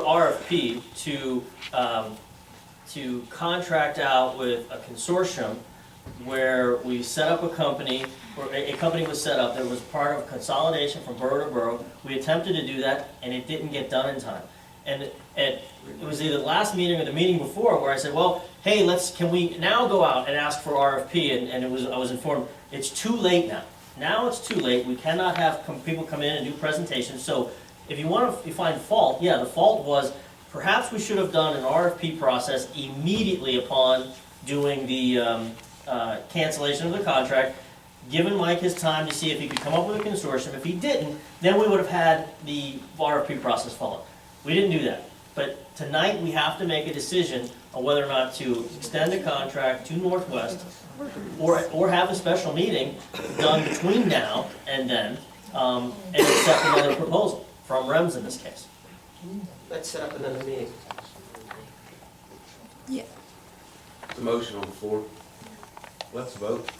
RFP to contract out with a consortium where we set up a company, or a company was set up that was part of consolidation from borough to borough. We attempted to do that, and it didn't get done in time. And it was either the last meeting or the meeting before where I said, well, hey, can we now go out and ask for RFP? And I was informed, it's too late now. Now it's too late. We cannot have people come in and do presentations. So if you want to find fault, yeah, the fault was perhaps we should have done an RFP process immediately upon doing the cancellation of the contract, given Mike his time to see if he could come up with a consortium. If he didn't, then we would have had the RFP process follow. We didn't do that. But tonight we have to make a decision on whether or not to extend the contract to Northwest or have a special meeting done between now and then and accept another proposal from REMS in this case. Let's set up another meeting. The motion on the floor. Let's vote.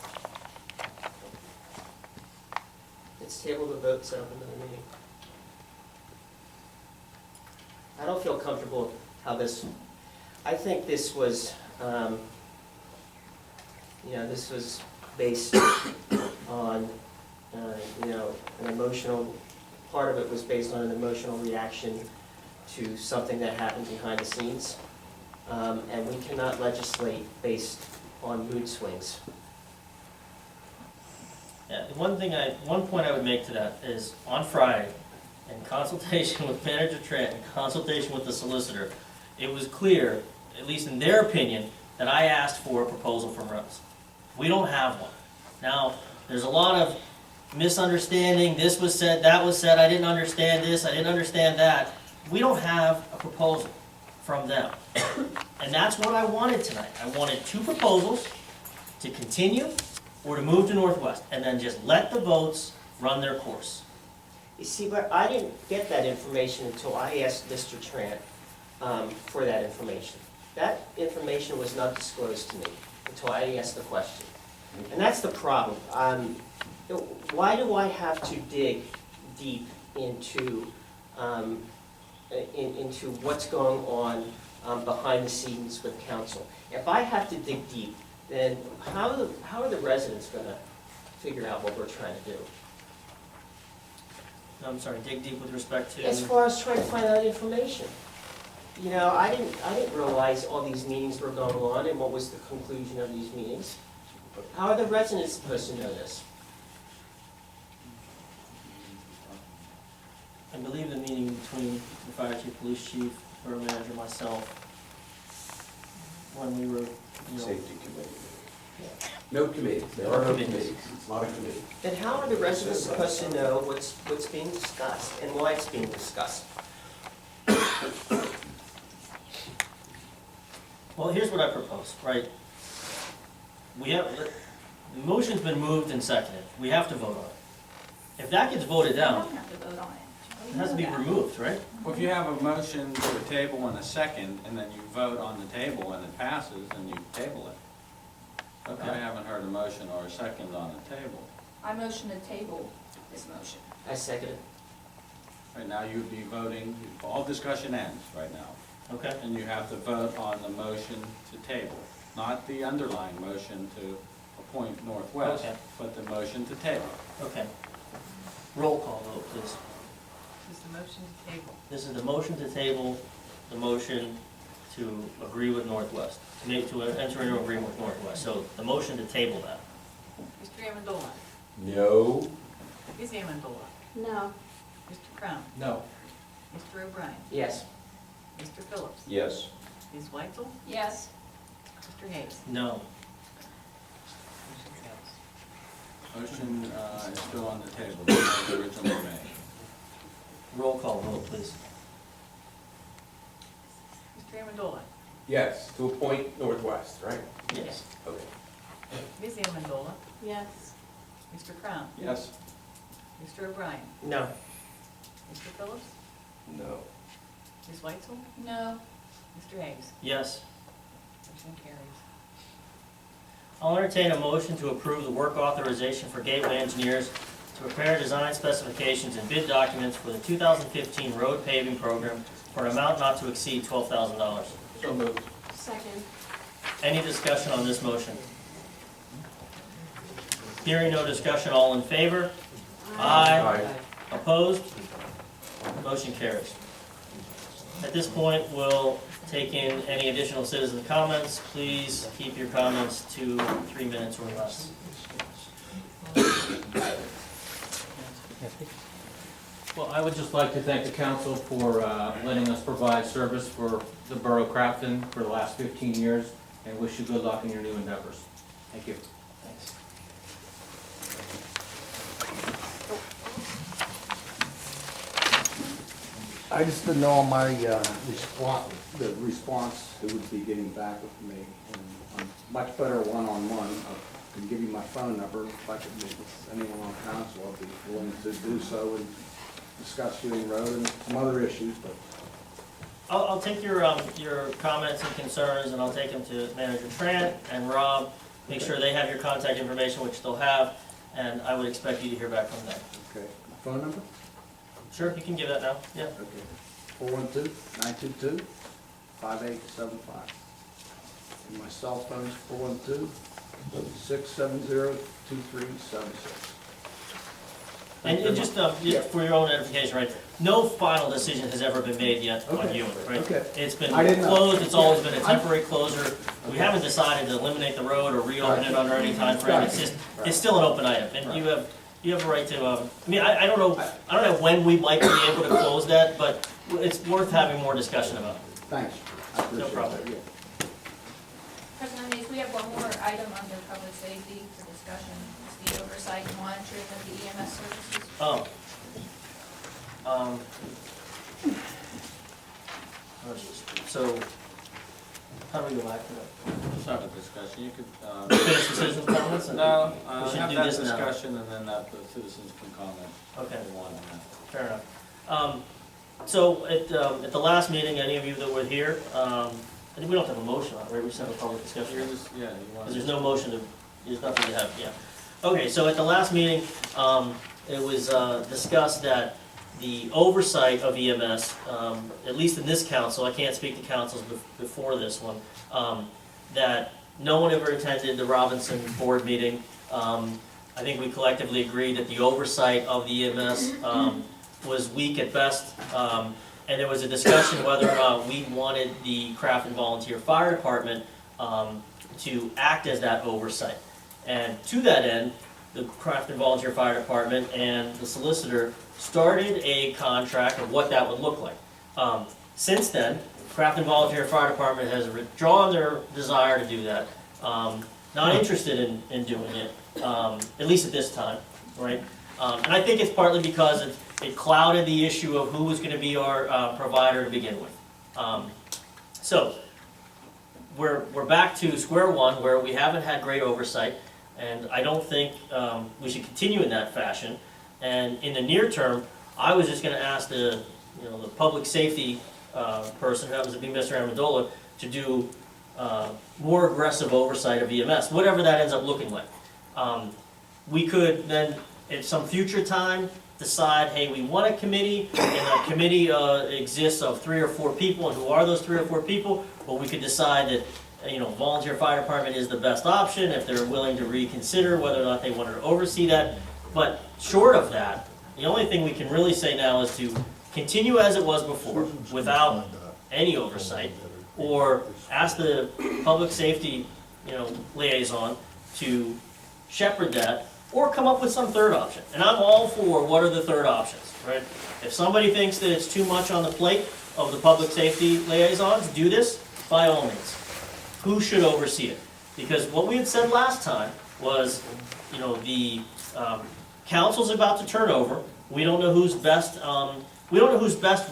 Let's table the vote, set up another meeting. I don't feel comfortable how this, I think this was, this was based on, an emotional, part of it was based on an emotional reaction to something that happened behind the scenes. And we cannot legislate based on mood swings. Yeah, one point I would make to that is on Friday, in consultation with Manager Trent, in consultation with the solicitor, it was clear, at least in their opinion, that I asked for a proposal from REMS. We don't have one. Now, there's a lot of misunderstanding, this was said, that was said, I didn't understand this, I didn't understand that. We don't have a proposal from them. And that's what I wanted tonight. I wanted two proposals to continue or to move to Northwest, and then just let the votes run their course. You see, but I didn't get that information until I asked Mr. Trant for that information. That information was not disclosed to me until I asked the question. And that's the problem. Why do I have to dig deep into what's going on behind the scenes with council? If I have to dig deep, then how are the residents going to figure out what we're trying to do? I'm sorry, dig deep with respect to? As far as trying to find out information. I didn't realize all these meetings were going on and what was the conclusion of these meetings. How are the residents supposed to know this? I believe the meeting between the fire chief, police chief, borough manager, myself, when we were, Safety committee. No committee. There are no Committees. committees. It's not a committee. Then how are the residents supposed to know what's being discussed and why it's being discussed? well, here's what I propose, right? The motion's been moved and seconded. We have to vote on it. If that gets voted You down, don't have to vote on it. it has to be removed, right? Well, if you have a motion to a table and a second, and then you vote on the table and it passes, then you table it. Okay. I haven't heard a motion or a second on the table. I motion to table this motion. I second it. Right now, you'd be voting, all discussion ends right now. Okay, And you have to vote on the motion to table, not the underlying motion to appoint Northwest, Okay. but the motion to table. okay. Roll call vote, please. Is the motion to table? This is the motion to table, the motion to agree with Northwest, to enter into agreement with Northwest. So the motion to table that. Mr. Amendola? No. Ms. Amendola? No. Mr. Crown? No. Mr. O'Brien? Yes. Mr. Phillips? Yes. Ms. Weitzel? Yes. Mr. Hayes? No. Motion fails. Motion is still on the table, as originally made. Roll call vote, please. Mr. Amendola? Yes, to appoint Northwest, right? Yes. Okay. Ms. Amendola? Yes. Mr. Crown? Yes. Mr. O'Brien? No. Mr. Phillips? No. Ms. Weitzel? No. Mr. Hayes? Yes. Motion carries. I'll entertain a motion to approve the work authorization for Gateway Engineers to prepare design specifications and bid documents for the 2015 road paving program for an amount not to exceed $12,000. So moved. Second. Any discussion on this motion? Hearing no discussion, all in favor? Aye. Opposed? Motion carries. At this point, we'll take in any additional citizen comments. Please keep your comments to 3 minutes or less. Well, I would just like to thank the council for letting us provide service for the borough of Crafton for the last 15 years, and wish you good luck in your new endeavors. Thank you. Thanks. I just didn't know on my the response it would be getting back with me. And I'm much better one-on-one. I can give you my phone number. If I could meet with anyone on council, I'd be willing to do so and discuss Ewing Road and some other issues, but I'll take your comments and concerns, and I'll take them to Manager Trant and Rob. Make sure they have your contact information, which they'll have, and I would expect you to hear back from them. okay. My phone number? Sure, you can give that now, yeah. Okay. 412-922-5875. And my cell phone's 412-670-2376. And just for your own edification, right, no final decision has ever been made yet on Okay. Ewing, right? Okay. It's been I didn't know. closed, it's always been a temporary closure. We haven't decided to eliminate the road or reopen it under any time frame. It's just, it's still an open item, and you have a right to, I mean, I don't know when we might be able to close that, but it's worth having more discussion about. Thanks. I appreciate problem. that, yeah. President Hayes, we have one more item under public safety for discussion. It's the oversight and monitoring of the EMS services. Oh. So, how do we go back to that? Let's have a discussion. You could, Finish the citizens' comments? and- no, We should have do that this now. discussion and then the citizens can comment. Okay. if they want on that. Fair enough. So at the last meeting, any of you that were here, I think we don't have a motion on it, right? We just have a public discussion. You're just, yeah, you want. Because there's no motion to, there's nothing to have, yeah. Okay, so at the last meeting, it was discussed that the oversight of EMS, at least in this council, I can't speak to councils before this one, that no one ever attended the Robinson board meeting. I think we collectively agreed that the oversight of the EMS was weak at best. And there was a discussion whether or not we wanted the Crafton Volunteer Fire Department to act as that oversight. And to that end, the Crafton Volunteer Fire Department and the solicitor started a contract of what that would look like. Since then, Crafton Volunteer Fire Department has withdrawn their desire to do that. Not interested in doing it, at least at this time, right? And I think it's partly because it clouded the issue of who was going to be our provider to begin with. So we're back to square one where we haven't had great oversight, and I don't think we should continue in that fashion. And in the near term, I was just going to ask the public safety person, who happens to be Mr. Amendola, to do more aggressive oversight of EMS, whatever that ends up looking like. We could then, at some future time, decide, hey, we want a committee, and a committee exists of 3 or 4 people, and who are those 3 or 4 people? Well, we could decide that, volunteer fire department is the best option, if they're willing to reconsider whether or not they wanted to oversee that. But short of that, the only thing we can really say now is to continue as it was before, without any oversight, or ask the public safety, liaison to shepherd that, or come up with some third option. And I'm all for what are the third options, right? If somebody thinks that it's too much on the plate of the public safety liaisons, do this, by all means. Who should oversee it? Because what we had said last time was, the council's about to turn over. We don't know who's best,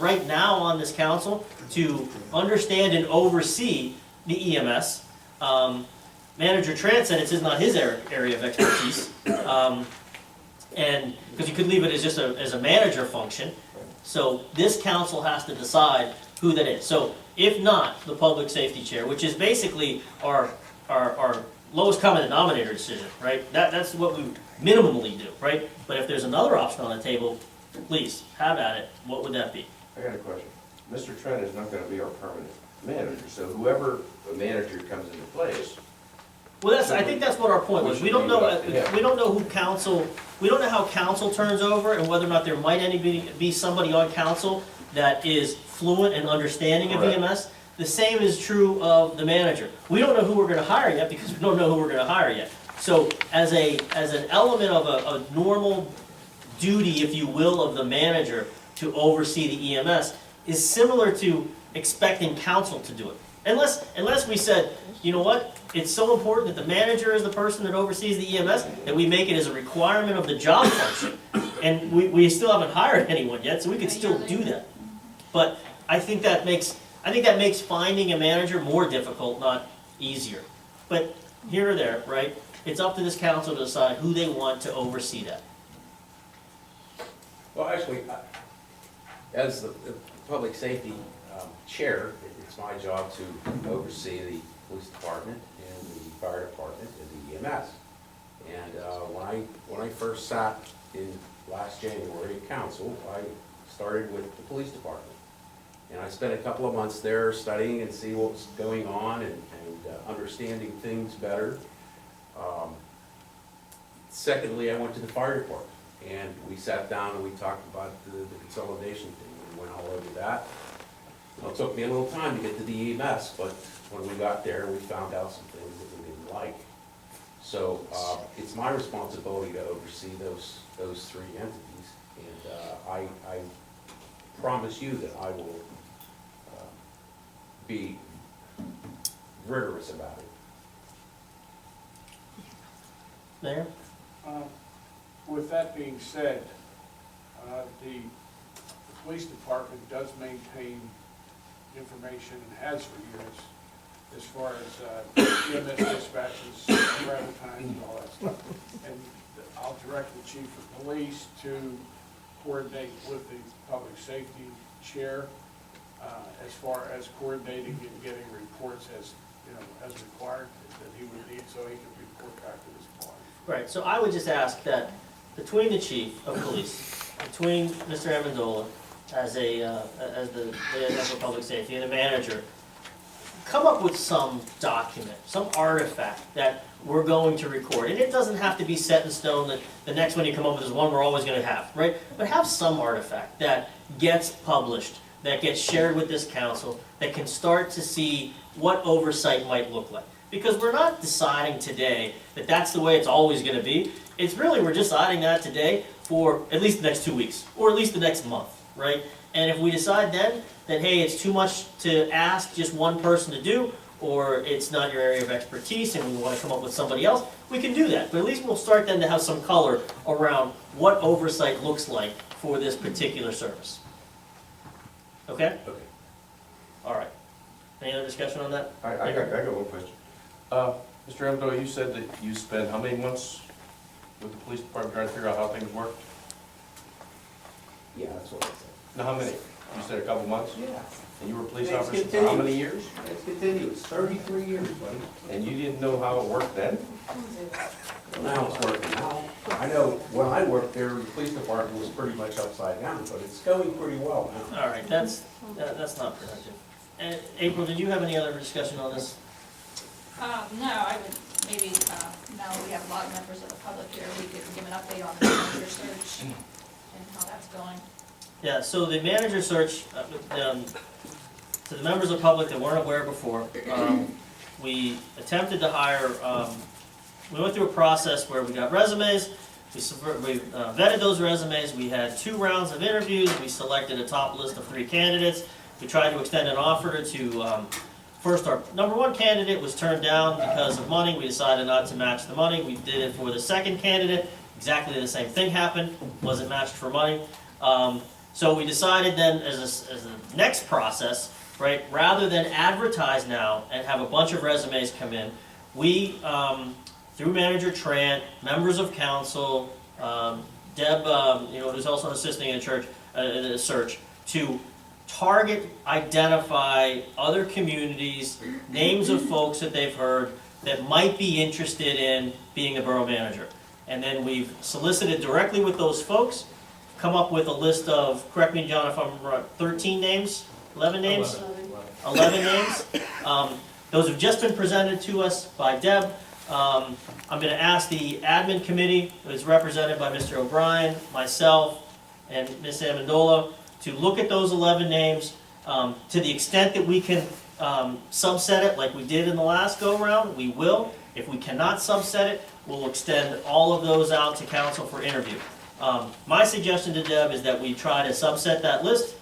right now on this council to understand and oversee the EMS. Manager Trant said it's not his area of expertise, and because you could leave it as just as a manager function. So this council has to decide who that is. So if not the public safety chair, which is basically our lowest common denominator decision, right? That's what we minimally do, right? But if there's another option on the table, please have at it. What would that be? I got a question. Mr. Trent is not gonna be our permanent manager, so whoever the manager comes into place, Well, I think that's what our point was. We don't know, we don't know who council, we don't know how council turns over and whether or not there might be somebody on council that is fluent and understanding of Correct. EMS. The same is true of the manager. We don't know who we're gonna hire yet because we don't know who we're gonna hire yet. So as an element of a normal duty, if you will, of the manager to oversee the EMS is similar to expecting council to do it. Unless we said, you know what, it's so important that the manager is the person that oversees the EMS, that we make it as a requirement of the job function. And we still haven't hired anyone yet, so we could still do that. But I think that makes finding a manager more difficult, not easier. But here or there, right, it's up to this council to decide who they want to oversee that. well, actually, as the public safety chair, it's my job to oversee the police department and the fire department and the EMS. And when I first sat in last January at council, I started with the police department. And I spent a couple of months there studying and see what was going on and understanding things better. Secondly, I went to the fire department, and we sat down and we talked about the consolidation thing. We went all over that. Well, it took me a little time to get to the EMS, but when we got there, we found out some things that we didn't like. So it's my responsibility to oversee those three entities, and I promise you that I will be rigorous about it. Mayor? With that being said, the police department does maintain information and has for years as far as EMS dispatches, travel times, and all that stuff. And I'll direct the chief of police to coordinate with the public safety chair as far as coordinating and getting reports as required that he would need so he can report back to this board. Right, so I would just ask that between the chief of police, between Mr. Amendola as the liaison for public safety and the manager, come up with some document, some artifact that we're going to record. And it doesn't have to be set in stone that the next one you come up with is one we're always gonna have, right? But have some artifact that gets published, that gets shared with this council, that can start to see what oversight might look like. Because we're not deciding today that that's the way it's always gonna be. It's really, we're deciding that today for at least the next 2 weeks, or at least the next month, right? And if we decide then that, hey, it's too much to ask just one person to do, or it's not your area of expertise and we wanna come up with somebody else, we can do that. But at least we'll start then to have some color around what oversight looks like for this particular service. Okay? Okay. All right. Any other discussion on that? I got one question. Mr. Amendola, you said that you spent how many months with the police department trying to figure out how things work? Yeah, that's what I said. Now, how many? You said a couple months? Yeah. And you were a police It's officer for how many years? It's continuous, 33 years, buddy. And you didn't know how it worked then? Now it's working now. I know when I worked there, the police department was pretty much upside down, but it's going pretty well now. All right, that's not productive. And April, did you have any other discussion on this? No, I would maybe, now that we have a lot of members of the public here, we could give an update on the manager search and how that's going. Yeah, so the manager search, to the members of the public that weren't aware before, we attempted to hire, we went through a process where we got resumes, we vetted those resumes, we had 2 rounds of interviews, we selected a top list of 3 candidates, we tried to extend an offer to, first our number 1 candidate was turned down because of money, we decided not to match the money, we did it for the second candidate, exactly the same thing happened, wasn't matched for money. So we decided then as a next process, right, rather than advertise now and have a bunch of resumes come in, we, through Manager Trant, members of council, Deb, who's also assisting in the search, to target, identify other communities, names of folks that they've heard that might be interested in being a borough manager. And then we've solicited directly with those folks, come up with a list of, correct me John if I'm right, 13 names 11 names? 11 names. Those have just been presented to us by Deb. I'm going to ask the admin committee, which is represented by Mr. O'Brien, myself, and Ms. Amendola, to look at those 11 names. To the extent that we can subset it like we did in the last go-around, we will. If we cannot subset it, we'll extend all of those out to council for interview. My suggestion to Deb is that we try to subset that list.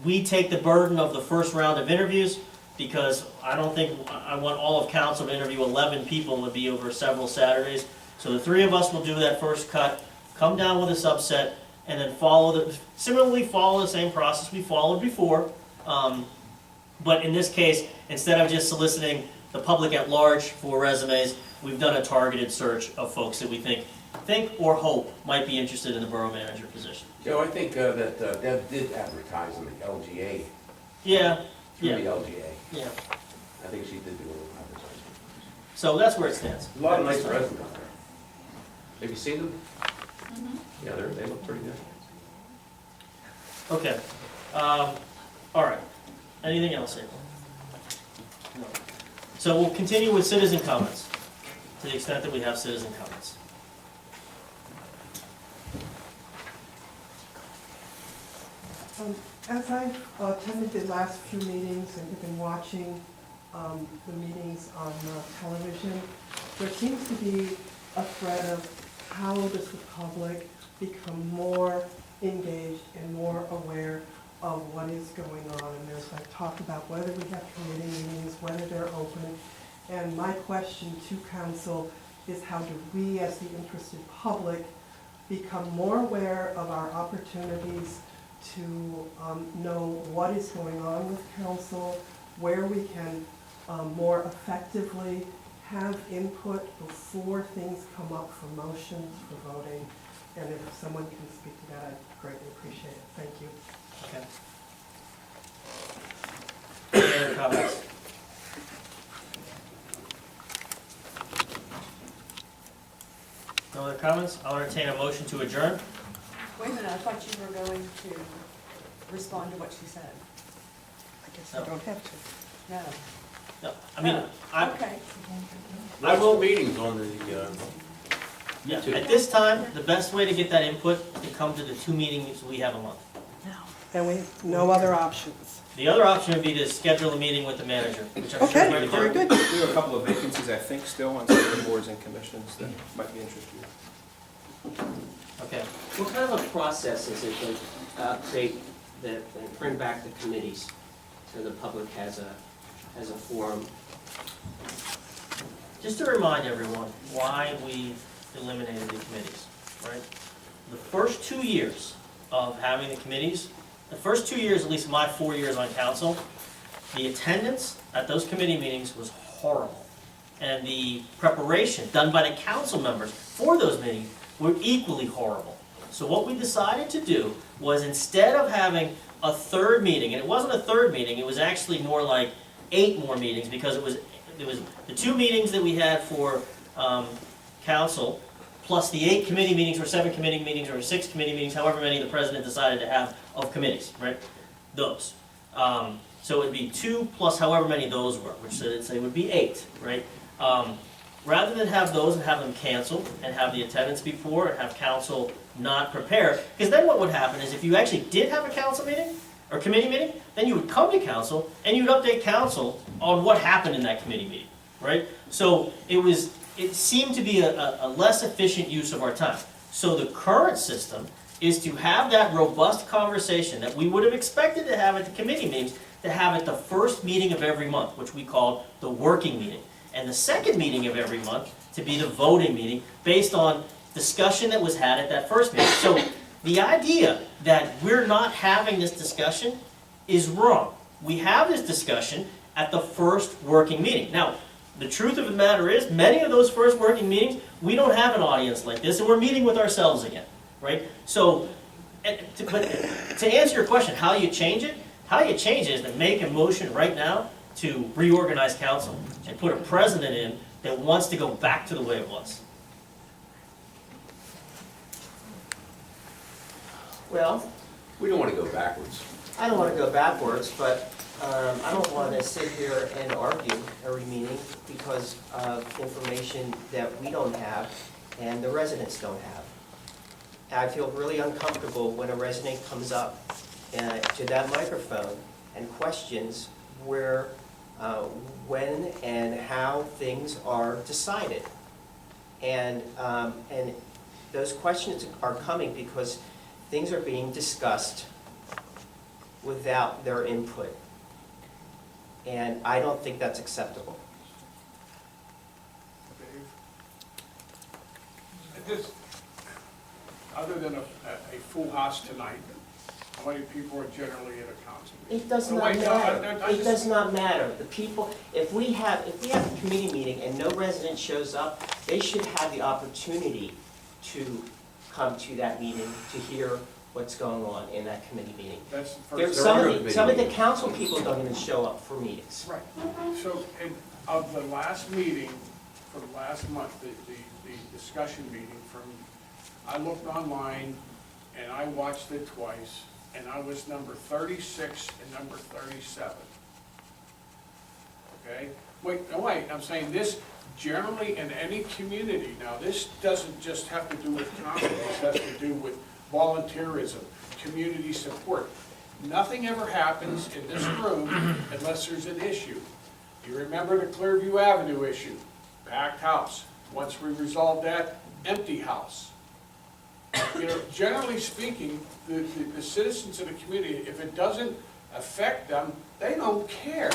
We take the burden of the first round of interviews, because I don't think I want all of council to interview 11 people. It would be over several Saturdays. So the three of us will do that first cut, come down with a subset, and then similarly follow the same process we followed before. But in this case, instead of just soliciting the public at large for resumes, we've done a targeted search of folks that we think or hope might be interested in the borough manager position. Joe, I think that Deb did advertise in the LGA, Yeah, through the yeah, LGA. yeah. I think she did do a little advertising. So that's where it stands. A lot of nice residents there. Have you seen them? Mhm. Yeah, they look pretty good. Okay. All right. Anything else, April? No. So we'll continue with citizen comments, to the extent that we have citizen comments. As I've attended the last few meetings and have been watching the meetings on television, there seems to be a thread of how does the public become more engaged and more aware of what is going on. And there's like talk about whether we have committee meetings, whether they're open. And my question to council is, how do we as the interested public become more aware of our opportunities to know what is going on with council, where we can more effectively have input before things come up for motions, for voting. And if someone can speak to that, I'd greatly appreciate it. Thank you. Okay. Any other comments? No other comments? I'll entertain a motion to adjourn. Wait a minute, I thought you were going to respond to what she said. I guess No. I don't have to. No. No, I mean, Okay. I will- meetings on the, yeah, at this time, the best way to get that input is to come to the 2 meetings we have a month. And we have no other options. The other option would be to schedule a meeting with the manager, which I'm sure Okay, we very do. good. We have a couple of vacancies, I think, still on some of the boards and commissions that might be interested. Okay. What kind of a process is it that bring back the committees so the public has a forum? Just to remind everyone why we eliminated the committees, right? The first 2 years of having the committees, the first 2 years, at least my 4 years on council, the attendance at those committee meetings was horrible. And the preparation done by the council members for those meetings were equally horrible. So what we decided to do was, instead of having a third meeting, and it wasn't a third meeting, it was actually more like 8 more meetings, because it was the 2 meetings that we had for council, plus the 8 committee meetings, or 7 committee meetings, or 6 committee meetings, however many the president decided to have of committees, right? Those. So it would be 2 plus however many those were, which say would be 8, right? Rather than have those and have them canceled, and have the attendance be poor, and have council not prepare, because then what would happen is, if you actually did have a council meeting, or committee meeting, then you would come to council, and you'd update council on what happened in that committee meeting, right? So it seemed to be a less efficient use of our time. So the current system is to have that robust conversation that we would have expected to have at the committee meetings, to have at the first meeting of every month, which we call the working meeting. And the second meeting of every month to be the voting meeting, based on discussion that was had at that first meeting. So the idea that we're not having this discussion is wrong. We have this discussion at the first working meeting. Now, the truth of the matter is, many of those first working meetings, we don't have an audience like this, and we're meeting with ourselves again, right? So, but to answer your question, how you change it? How you change it is to make a motion right now to reorganize council, and put a president in that wants to go back to the way it was. Well, we don't want to go backwards. I don't want to go backwards, but I don't want to sit here and argue every meeting because of information that we don't have and the residents don't have. I feel really uncomfortable when a resident comes up to that microphone and questions where, when and how things are decided. And those questions are coming because things are being discussed without their input. And I don't think that's acceptable. Dave? Other than a full house tonight, how many people are generally at a council meeting? It does not matter. It does not matter. The people, if we have a committee meeting and no resident shows up, they should have the opportunity to come to that meeting to hear what's going on in that committee meeting. That's the There's first. some of the council people don't even show up for meetings. Right. So, of the last meeting from last month, the discussion meeting from, I looked online and I watched it twice, and I was number 36 and number 37. Okay? Wait, I'm saying this generally in any community. Now, this doesn't just have to do with council, this has to do with volunteerism, community support. Nothing ever happens in this room unless there's an issue. You remember the Clearview Avenue issue, packed house. Once we resolved that, empty house. You know, generally speaking, the citizens of the community, if it doesn't affect them, they don't care.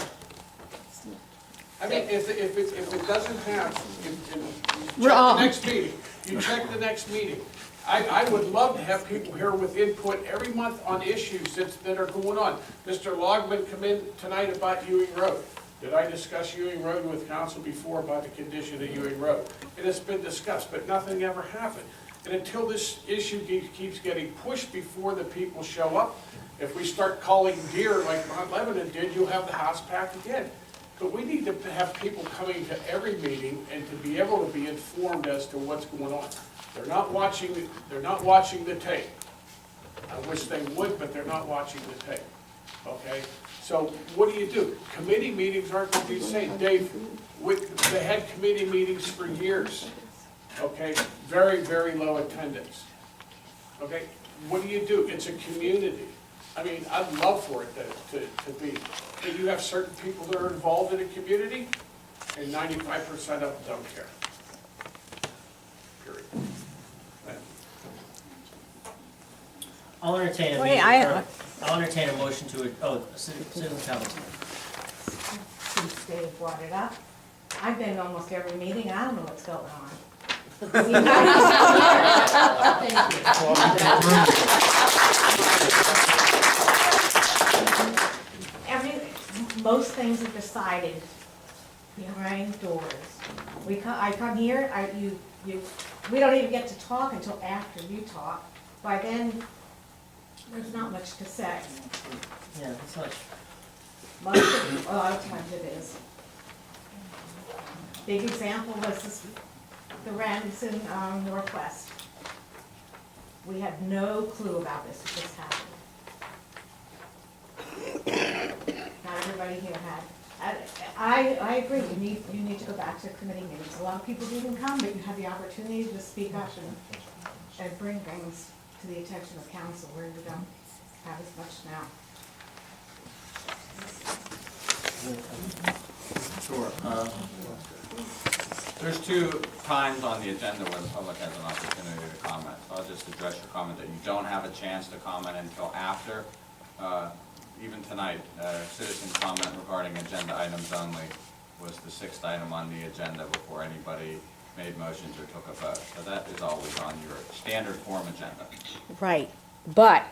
I mean, if it doesn't have, you check the next meeting, you check the next meeting. I would love to have people here with input every month on issues that are going on. Mr. Logman come in tonight about Ewing Road. Did I discuss Ewing Road with council before about the condition of Ewing Road? It has been discussed, but nothing ever happened. And until this issue keeps getting pushed before the people show up, if we start calling deer like Mount Lebanon did, you'll have the house packed again. But we need to have people coming to every meeting and to be able to be informed as to what's going on. They're not watching the tape. I wish they would, but they're not watching the tape. Okay? So what do? Committee meetings aren't going to be the same. Dave, they had committee meetings for years. Okay? Very, very low attendance. Okay? What do? It's a community. I mean, I'd love for it to be. But you have certain people that are involved in a community, and 95% of them don't care. Period. I'll entertain a Wait, I'll entertain a motion to, citizen comments. Since Dave brought it up, I've been to almost every meeting, and I don't know what's going on. Most things are decided behind doors. I come here, we don't even get to talk until after you talk. By then, there's not much to say. Yeah, that's much. A lot of times it is. Big example was the Ransom Northwest. We had no clue about this, it just happened. Not everybody here had. I agree, you need to go back to committee meetings. A lot of people didn't come, but you had the opportunity to speak up and bring things to the attention of council where you don't have as much now. Sure. There's two times on the agenda when the public has an opportunity to comment. So I'll just address your comment that you don't have a chance to comment until after. Even tonight, citizen comment regarding agenda items only was the 6th item on the agenda before anybody made motions or took a vote. So that is always on your standard form agenda. Right, but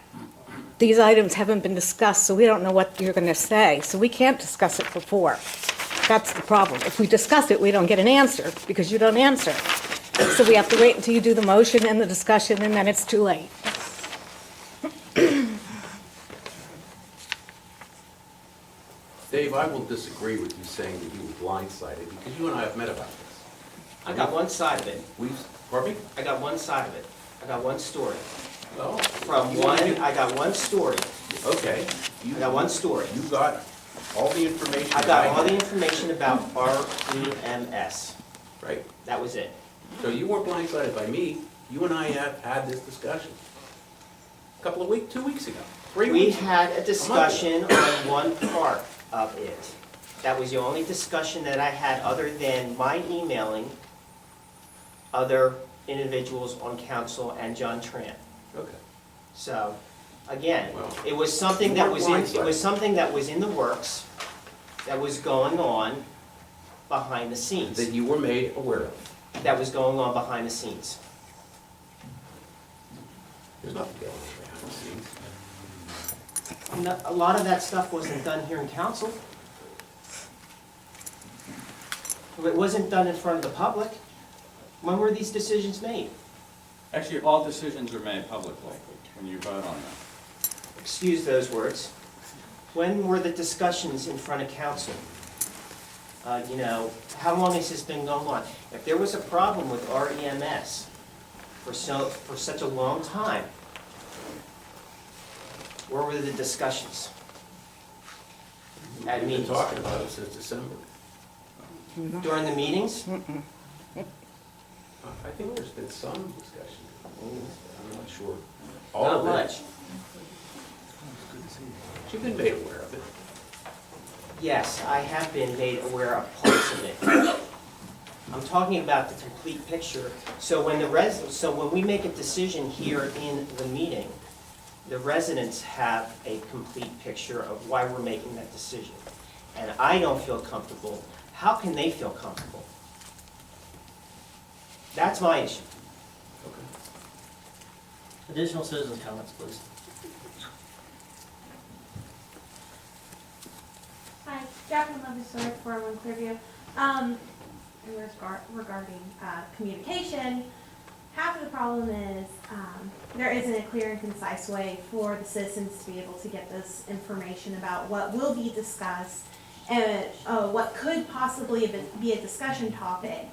these items haven't been discussed, so we don't know what you're going to say, so we can't discuss it before. That's the problem. If we discuss it, we don't get an answer, because you don't answer. So we have to wait until you do the motion and the discussion, and then it's too late. Dave, I will disagree with you saying that you were blindsided, because you and I have met about this. I got one side of it. Pardon me? I got one side of it. I got one story. Oh. I got one story. Okay. I got one story. You got All the information. I that got all the had, information about REMS. Right? That was it. So you weren't blindsided by me. You and I have had this discussion. A couple of weeks, 2 weeks ago, 3 We weeks ago. had a discussion on one part of it. That was the only discussion that I had other than my emailing other individuals on council and John Tran. Okay. So, again, Well, it was something you that weren't was in, it blindsided. was something that was in the works, that was going on behind the scenes. That you were made aware of. That was going on behind the scenes. There's nothing going on behind the scenes. A lot of that stuff wasn't done here in council. It wasn't done in front of the public. When were these decisions made? Actually, all decisions are made publicly when you vote on them. Excuse those words. When were the discussions in front of council? You know, how long has this been going on? If there was a problem with REMS for such a long time, where were the discussions? At We've been meetings? talking about it since December. During the meetings? I think there's been some discussion. I'm not sure. All Not of it. much. You've been made aware of it. Yes, I have been made aware of parts of it. I'm talking about the complete picture. So when we make a decision here in the meeting, the residents have a complete picture of why we're making that decision. And I don't feel comfortable. How can they feel comfortable? That's my issue. Additional citizens' comments, please. Hi, Jacqueline Levisor, 401 Clearview. Regarding communication, half of the problem is there isn't a clear and concise way for the citizens to be able to get this information about what will be discussed and what could possibly be a discussion topic.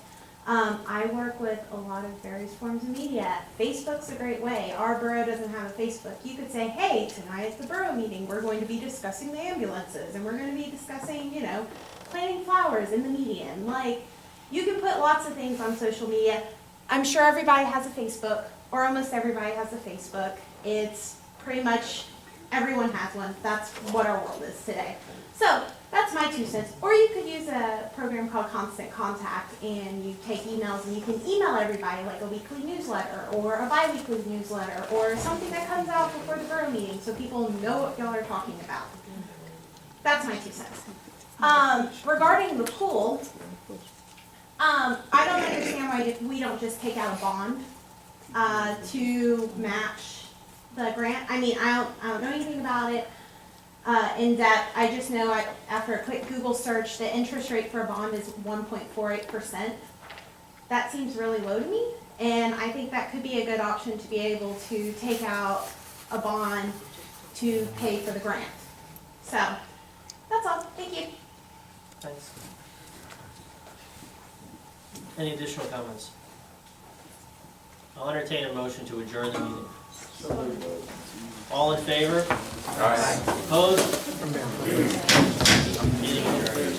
I work with a lot of various forms of media. Facebook's a great way. Our borough doesn't have a Facebook. You could say, hey, tonight at the borough meeting, we're going to be discussing the ambulances, and we're going to be discussing, you know, planting flowers in the median. Like, you can put lots of things on social media. I'm sure everybody has a Facebook, or almost everybody has a Facebook. It's pretty much everyone has one. That's what our world is today. So that's my 2 cents. Or you could use a program called Constant Contact, and you take emails and you can email everybody like a weekly newsletter or a bi-weekly newsletter or something that comes out before the borough meeting so people know what y'all are talking about. That's my 2 cents. Regarding the pool, I don't understand why we don't just take out a bond to match the grant. I mean, I don't know anything about it in depth. I just know after a quick Google search, the interest rate for a bond is 1.48%. That seems really low to me, and I think that could be a good option to be able to take out a bond to pay for the grant. So, that's all. Thank you. Thanks. Any additional comments? I'll entertain a motion to adjourn the meeting. All in favor? Opposed? Meeting adjourned.